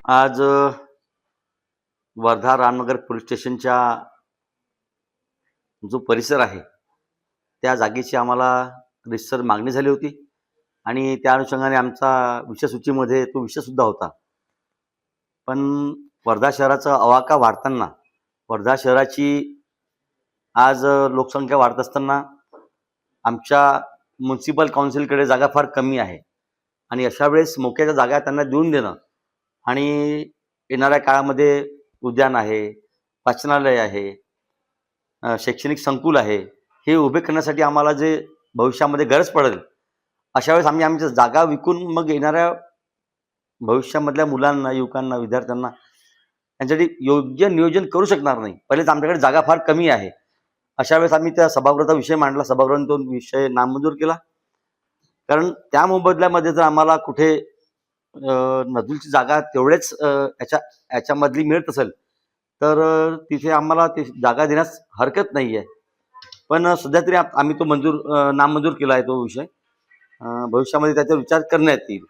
आज वर्धा रामनगर पोलीस स्टेशनच्या जो परिसर आहे त्या जागेची आम्हाला रितसर मागणी झाली होती आणि त्या अनुषंगाने आमचा विषयसूचीमध्ये तो विषयसुद्धा होता. पण वर्धा शहराचा आवाका वाढताना, वर्धा शहराची आज लोकसंख्या वाढत असताना आमच्या म्युन्सिपल काउन्सिलकडे जागा फार कमी आहे आणि अशा वेळेस मोक्याच्या जागा त्यांना देऊन देणं आणि येणाऱ्या काळामध्ये उद्यान आहे, वाचनालय आहे, शैक्षणिक संकुल आहे, हे उभे करण्यासाठी आम्हाला जे भविष्यामध्ये गरज पडेल, अशा वेळेस आम्ही आमच्या जागा विकून मग येणाऱ्या भविष्यामधल्या मुलांना, युवकांना, विद्यार्थ्यांना यांच्यासाठी योग्य नियोजन करू शकणार नाही. पहिलेच आमच्याकडे जागा फार कमी आहे. अशा वेळेस आम्ही त्या सभागृहाचा विषय मांडला, सभागृहाने तो विषय नामंजूर केला. कारण त्या मोबदल्यामध्ये जर आम्हाला कुठे नजूलची जागा तेवढेच याच्यामधली मिळत असेल तर तिथे आम्हाला ती जागा देण्यास हरकत नाही आहे. पण सध्या तरी आम्ही तो नामंजूर केला आहे तो विषय. भविष्यामध्ये त्याचा विचार करण्यात येईल.